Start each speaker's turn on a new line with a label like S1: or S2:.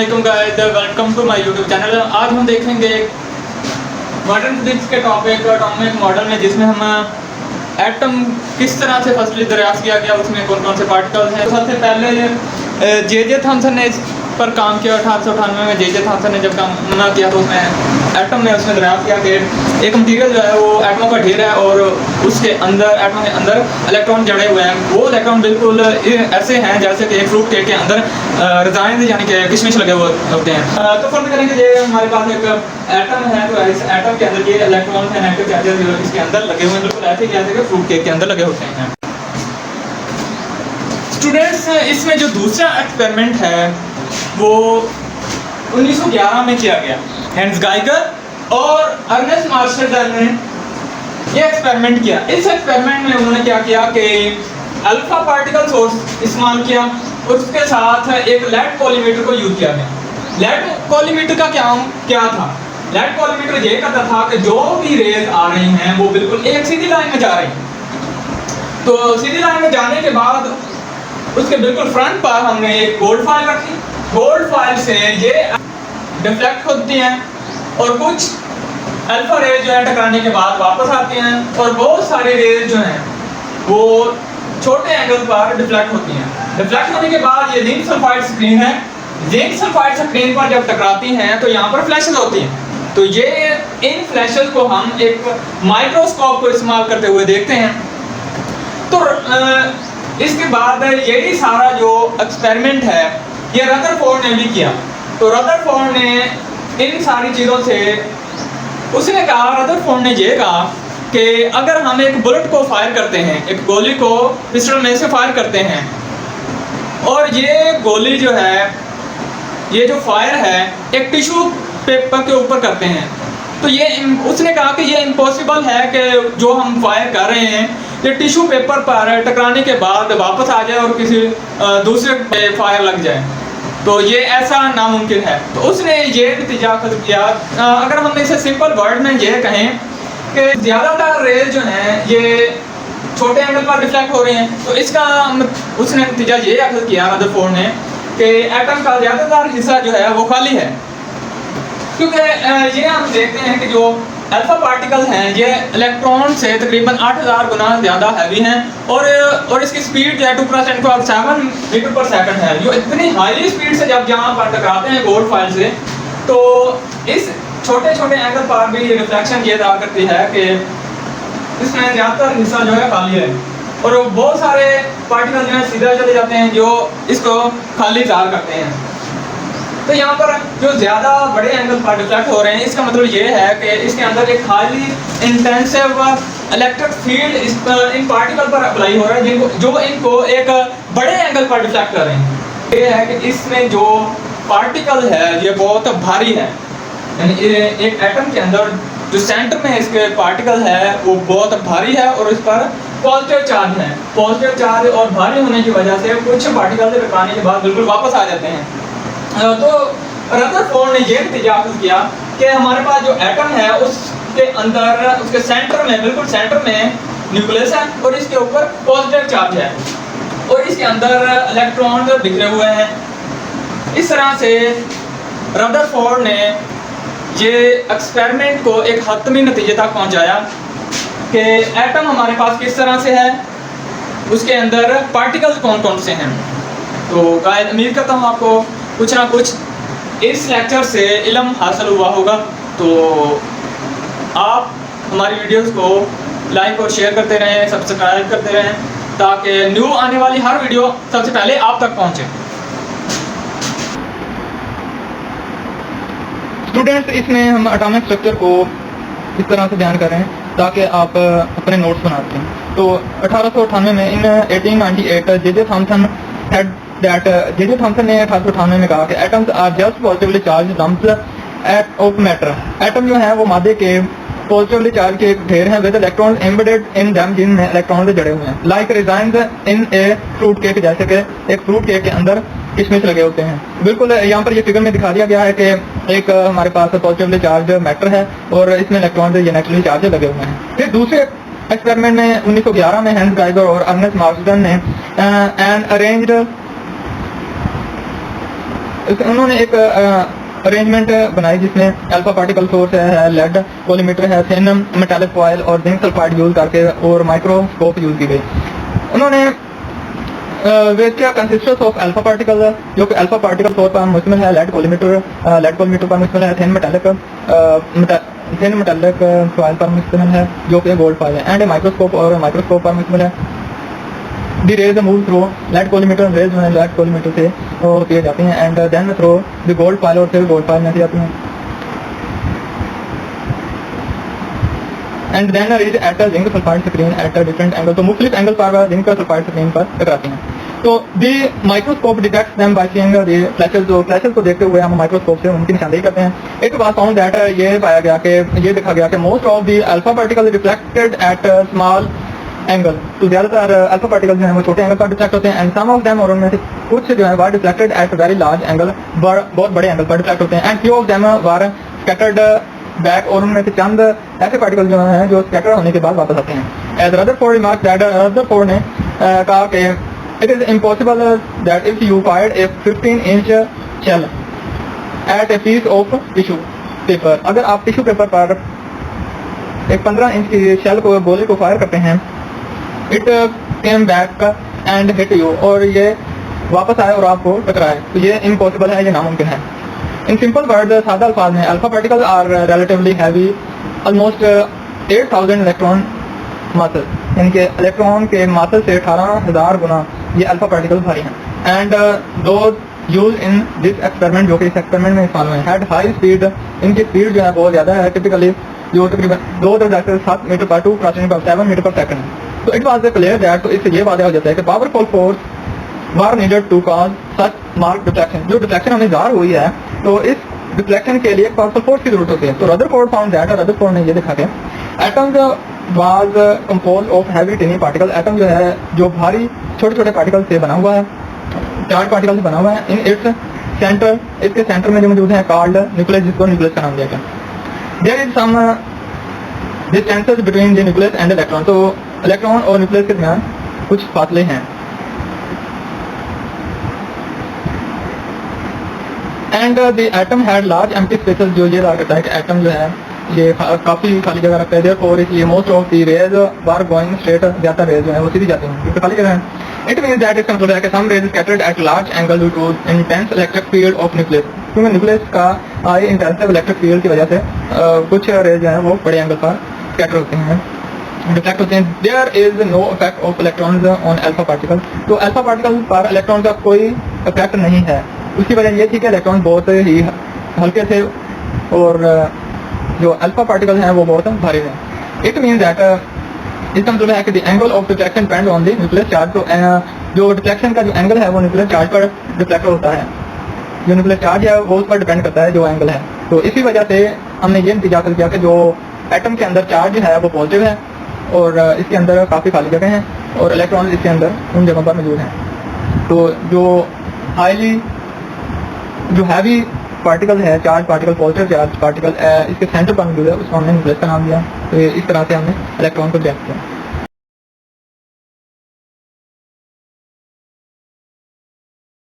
S1: अस्सलाम guys, welcome to my YouTube channel. आज हम देखेंगे मॉडर्न फिजिक्स के टॉपिक एटॉमिक मॉडल में, जिसमें हम एटम किस तरह से फर्स्टली दरियाफ्त किया गया, उसमें कौन कौन से पार्टिकल हैं। तो सबसे पहले जे थॉमसन ने इस पर काम किया 1898 में। जे थॉमसन ने जब काम किया तो उसमें एटम में उसने दरियाफ्त किया कि एक मटीरियल जो है वो एटमों का ढेर है और उसके अंदर एटमों के अंदर इलेक्ट्रॉन जड़े हुए हैं। वो इलेक्ट्रॉन बिल्कुल ऐसे हैं जैसे कि एक फ्रूट केक के अंदर रजायन यानी कि किशमिश लगे हुए होते हैं। तो फर्क करेंगे, ये हमारे पास एक एटम है, तो इस एटम के अंदर ये इलेक्ट्रॉन है नेगेटिव चार्जेस इसके अंदर लगे हुए हैं, बिल्कुल ऐसे जैसे कि फ्रूट केक के अंदर लगे होते हैं। स्टूडेंट्स, इसमें जो दूसरा एक्सपेरिमेंट है वो 1911 में किया गया। हैंस गाइगर और अर्नेस्ट मार्शल ने ये एक्सपेरिमेंट किया। इस एक्सपेरिमेंट में उन्होंने क्या किया कि अल्फा पार्टिकल सोर्स इस्तेमाल किया और उसके साथ एक लेड कॉलीमीटर को यूज किया गया। लेड कॉलीमीटर का क्या था? लेड कॉलीमीटर ये कहता था कि जो भी रेज आ रही हैं वो बिल्कुल एक सीधी लाइन में जा रही हैं। तो सीधी लाइन में जाने के बाद उसके बिल्कुल फ्रंट पर हमने एक गोल्ड फॉइल रखी। गोल्ड फॉइल से ये डिफ्लेक्ट होती हैं और कुछ अल्फा रेज जो है टकराने के बाद वापस आती हैं और बहुत सारी रेज जो हैं वो छोटे एंगल पर डिफ्लेक्ट होती हैं। डिफ्लेक्ट होने के बाद ये जिंक सल्फाइड स्क्रीन है। जिंक सल्फाइड स्क्रीन पर जब टकराती हैं तो यहाँ पर फ्लैशेस होती हैं। तो ये इन फ्लैशेस को हम एक माइक्रोस्कोप को इस्तेमाल करते हुए देखते हैं। तो इसके बाद यही सारा जो एक्सपेरिमेंट है ये रदरफोर्ड ने भी किया। तो रदरफोर्ड ने इन सारी चीज़ों से उसने कहा, रदरफोर्ड ने ये कहा कि अगर हम एक बुलेट को फायर करते हैं, एक गोली को पिस्टल में से फायर करते हैं और ये गोली जो है, ये जो फायर है एक टिश्यू पेपर के ऊपर करते हैं, तो ये उसने कहा कि ये इम्पॉसिबल है कि जो हम फायर कर रहे हैं ये टिश्यू पेपर पर टकराने के बाद वापस आ जाए और किसी दूसरे पे फायर लग जाए। तो ये ऐसा नामुमकिन है। तो उसने ये नतीजा खुद किया। अगर हम इसे सिंपल वर्ड में ये कहें कि ज़्यादातर रेज जो हैं ये छोटे एंगल पर रिफ्लेक्ट हो रही हैं, तो इसका उसने नतीजा ये अखज़ किया रदरफोर्ड ने कि एटम का ज़्यादातर हिस्सा जो है वो खाली है। क्योंकि ये हम देखते हैं कि जो अल्फा पार्टिकल हैं ये इलेक्ट्रॉन से तकरीबन 8000 गुना ज़्यादा हैवी हैं और इसकी स्पीड जो है 2.7 मीटर पर सेकंड है। जो इतनी हाई स्पीड से जब यहाँ पर टकराते हैं गोल्ड फॉइल से, तो इस छोटे छोटे एंगल पर भी रिफ्लेक्शन ये अदा करती है कि इसमें ज़्यादातर हिस्सा जो है खाली है और बहुत सारे पार्टिकल जो है सीधा चले जाते हैं जो इसको खाली ज़ाहिर करते हैं। तो यहाँ पर जो ज़्यादा बड़े एंगल पर रिफ्लेक्ट हो रहे हैं, इसका मतलब ये है कि इसके अंदर एक हाईली इंटेंसिव इलेक्ट्रिक फील्ड इन पार्टिकल पर अप्लाई हो रहा है जो इनको एक बड़े एंगल पर रिफ्लेक्ट कर रहे हैं। ये है कि इसमें जो पार्टिकल है ये बहुत भारी है, यानी एक एटम के अंदर जो सेंटर में इसके पार्टिकल है वो बहुत भारी है और इस पर पॉजिटिव चार्ज है। पॉजिटिव चार्ज और भारी होने की वजह से कुछ पार्टिकल से टकराने के बाद बिल्कुल वापस आ जाते हैं। तो रदरफोर्ड ने यह नतीजा हासिल किया कि हमारे पास जो एटम है उसके अंदर उसके सेंटर में, बिल्कुल सेंटर में न्यूक्लियस है और इसके ऊपर पॉजिटिव चार्ज है और इसके अंदर इलेक्ट्रॉन बिखरे हुए हैं। इस तरह से रदरफोर्ड ने ये एक्सपेरिमेंट को एक हतमी नतीजे तक पहुंचाया कि एटम हमारे पास किस तरह से है, उसके अंदर पार्टिकल्स कौन कौन से हैं। तो गाइस, उम्मीद करता हूँ आपको कुछ ना कुछ इस लेक्चर से इल्म हासिल हुआ होगा। तो आप हमारी वीडियोस को लाइक और शेयर करते रहें, सब्सक्राइब करते रहें ताकि न्यू आने वाली हर वीडियो सबसे पहले आप तक पहुंचे।
S2: स्टूडेंट्स, इसमें हम एटॉमिक स्ट्रक्चर को इस तरह से बयान कर रहे हैं ताकि आप अपने नोट्स बनाते हैं। तो 1898 में in 1898 J Thomson had that J Thomson ने 1898 में कहा कि atoms are just positively charge lumps of matter. Atom जो है वो मादे के पॉजिटिवली चार्ज के एक ढेर हैं with electron embedded in them, जिनमें इलेक्ट्रॉन से जड़े हुए हैं। Like resigns in a fruit cake, जैसे कि एक फ्रूट केक के अंदर किशमिश लगे होते हैं। बिल्कुल यहाँ पर ये फिगर में दिखा दिया गया है कि एक हमारे पास पॉजिटिवली चार्ज मैटर है और इसमें इलेक्ट्रॉन से नेगेटिवली चार्ज लगे हुए हैं। फिर दूसरे एक्सपेरिमेंट में 1911 में हैंस गाइगर और अर्नेस्ट मार्शल ने एन अरेंज्ड उन्होंने एक अरेंजमेंट बनाई जिसमें अल्फा पार्टिकल सोर्स है, लेड कोलीमीटर है, थिन मेटालिक फॉयल और जिंक सल्फाइड यूज करके और माइक्रोस्कोप यूज की गई। उन्होंने क्या कंसिस्टेंस ऑफ अल्फा पार्टिकल, जो कि अल्फा पार्टिकल सोर्स पर मुश्तमिल है, लेड कोलीमीटर पर मुश्तमिल है, थिन मेटालिक फॉयल पर मुश्तमिल है जो कि गोल्ड फॉयल है, एंड माइक्रोस्कोप पर मुश्तमिल है। The rays move through lead collimator, rays जो है लेड कोलीमीटर से होती जाती हैं, and then through the gold foil और फिर गोल्ड फॉयल में जाती हैं, and then reach at zinc sulphide screen at different angle. तो मुख्तलिफ एंगल पर जिंक सल्फाइड स्क्रीन पर टकराती हैं। तो the microscope detects them by seeing the flashes. जो फ्लैशेस को देखते हुए हम माइक्रोस्कोप से उनकी निशानदेही करते हैं। इट वाज फाउंड दैट ये देखा गया कि most of the alpha particle reflected eight small angle. तो ज्यादातर अल्फा पार्टिकल जो है वो छोटे एंगल पर डिफ्लेक्ट होते हैं, एंड सम ऑफ देम, और उनमें से कुछ जो है were deflected at very large angle, बहुत बड़े एंगल पर डिफ्लेक्ट होते हैं, and few of them were scattered back, और उनमें से चंद ऐसे पार्टिकल जो हैं जो स्कैटर होने के बाद वापस आते हैं। As Rutherford remark that, Rutherford ने कहा कि it is impossible that if you fired a 15-inch shell at a piece of tissue paper, अगर आप टिश्यू पेपर पर एक 15 इंच की शेल को, गोले को फायर करते हैं, it came back and hit you, और ये वापस आए और आपको टकराए, तो ये इम्पॉसिबल है, ये नामुमकिन है। इन सिंपल वर्ड, सादा अल्फाज में, alpha particle are relatively heavy, almost 8000 electron masses, यानी कि इलेक्ट्रॉन के मासल से 18,000 गुना ये अल्फा पार्टिकल भारी हैं। एंड दो यूज इन दिस एक्सपेरिमेंट, जो कि इस एक्सपेरिमेंट में इस्तेमाल हुए, हैड हाई स्पीड, इनकी स्पीड जो है बहुत ज्यादा है, टिपिकली जो तकरीबन 2.7 मीटर पर 2.7 मीटर पर सेकंड। तो इट वाज क्लियर दैट, तो इससे ये वादे हो जाता है कि powerful force were needed to cause such mark deflection. जो डिफ्लेक्शन हमें ज़ाहिर हुई है, तो इस डिफ्लेक्शन के लिए पावरफुल फोर्स की जरूरत होती है। तो रदरफोर्ड फाउंड दैट, रदरफोर्ड ने ये देखा कि atoms was compose of heavy टिनी particle, atom जो है जो भारी छोटे छोटे पार्टिकल से बना हुआ है, चार्ज पार्टिकल से बना हुआ है। इन इट्स सेंटर, इसके सेंटर में जो मौजूद है कॉल्ड न्यूक्लियस, जिसको न्यूक्लियस का नाम दिया गया। There is some distances between the nucleus and electron, तो इलेक्ट्रॉन और न्यूक्लियस के दरमियान कुछ फासले हैं। And the atom had large empty spaces, जो ये करता है कि एटम जो है ये काफी खाली जगह रखता है, और इसलिए most of the raise were going straight, ज्यादा रेज जो है वो सीधी जाती हैं क्योंकि खाली जगह है। इट मींस दैट इसका मतलब है कि some rays scattered at large angle due to intense electric field of nucleus, क्योंकि न्यूक्लियस का हाई इंटेंसिव इलेक्ट्रिक फील्ड की वजह से कुछ रेज जो है वो बड़े एंगल पर स्कैटर होते हैं, डिफ्लेक्ट होते हैं। There is no effect of electrons on alpha particle, तो अल्फा पार्टिकल पर इलेक्ट्रॉन का कोई इफेक्ट नहीं है। उसकी वजह ये थी कि इलेक्ट्रॉन बहुत ही हल्के थे और जो अल्फा पार्टिकल हैं वो बहुत भारी हैं। इट मीन दैट, इसका मतलब है कि the angle of deflection depend on the nucleus charge. तो जो डिफ्लेक्शन का जो एंगल है वो न्यूक्लियस चार्ज पर डिफ्लेक्ट होता है, जो न्यूक्लियस चार्ज है वो उस पर डिपेंड करता है जो एंगल है। तो इसी वजह से हमने ये नतीजा हासिल किया कि जो एटम के अंदर चार्ज है वो पॉजिटिव है और इसके अंदर काफ़ी खाली जगह हैं और इलेक्ट्रॉन इसके अंदर उन जगहों पर मौजूद हैं। तो जो हैवी पार्टिकल है, charge particle, positive charge particle इसके सेंटर पर मौजूद है, उसको हमने न्यूक्लियस का नाम दिया। तो इस तरह से हमने इलेक्ट्रॉन को डिटेक्ट किया।